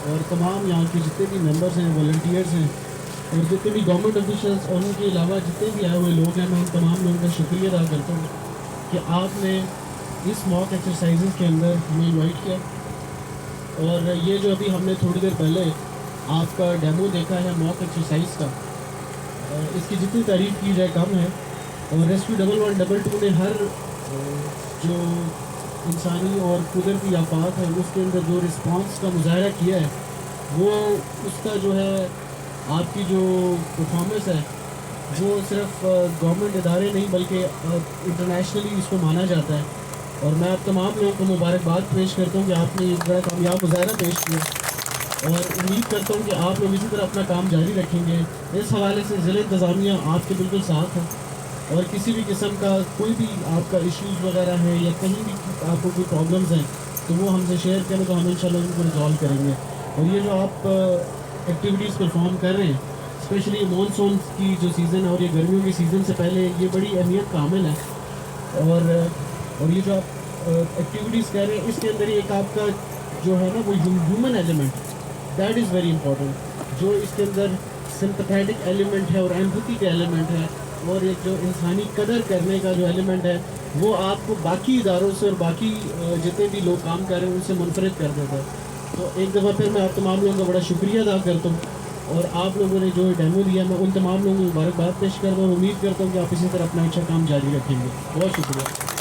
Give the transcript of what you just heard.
اور تمام یہاں کے جتنے بھی ممبرس ہیں، والنٹیئرس ہیں، اور جتنے بھی گورنمنٹ آفیشلس اور ان کے علاوہ جتنے بھی آئے ہوئے لوگ ہیں، میں ان تمام لوگوں کا شکریہ ادا کرتا ہوں کہ آپ نے اس موک ایکسرسائزز کے اندر ہمیں انوائٹ کیا. اور یہ جو ابھی ہم نے تھوڑی دیر پہلے آپ کا ڈیمو دیکھا ہے موک ایکسرسائز کا، اس کی جتنی تعریف کی جائے کم ہے. اور ریسکیو 112 نے ہر جو انسانی اور قدرتی آفات ہے اس کے اندر جو رسپانس کا مظاہرہ کیا ہے، وہ اس کا جو ہے آپ کی جو پرفارمنس ہے وہ صرف گورنمنٹ ادارے نہیں بلکہ انٹرنیشنلی اس کو مانا جاتا ہے. اور میں آپ تمام لوگوں کو مبارکباد پیش کرتا ہوں کہ آپ نے ایک بڑا کامیاب مظاہرہ پیش کیا، اور امید کرتا ہوں کہ آپ لوگ اسی طرح اپنا کام جاری رکھیں گے. اس حوالے سے ضلع انتظامیہ آپ کے بالکل ساتھ ہے، اور کسی بھی قسم کا کوئی بھی آپ کا ایشوز وغیرہ ہے یا کہیں بھی آپ کو کوئی پرابلمز ہیں تو وہ ہم سے شیئر کریں تو ہم انشاءاللہ ان کو ریزالو کریں گے. اور یہ جو آپ ایکٹیویٹیز پرفارم کر رہے ہیں، اسپیشلی مانسون کی جو سیزن ہے اور یہ گرمیوں کی سیزن سے پہلے، یہ بڑی اہمیت کا عامل ہے. اور یہ جو آپ ایکٹیویٹیز کر رہے ہیں اس کے اندر ایک آپ کا جو ہے نا وہ human element, that is very important. جو اس کے اندر سمپتھیٹک ایلیمنٹ ہے اور ایمپتھی کا ایلیمنٹ ہے، اور ایک جو انسانی قدر کرنے کا جو ایلیمنٹ ہے، وہ آپ کو باقی اداروں سے اور باقی جتنے بھی لوگ کام کر رہے ہیں ان سے منفرد کر دیتا ہے. تو ایک دفعہ پھر میں آپ تمام لوگوں کا بڑا شکریہ ادا کرتا ہوں، اور آپ لوگوں نے جو ڈیمو دیا میں ان تمام لوگوں کو مبارکباد پیش کرتا ہوں. امید کرتا ہوں کہ آپ اسی طرح اپنا اچھا کام جاری رکھیں گے. بہت شکریہ.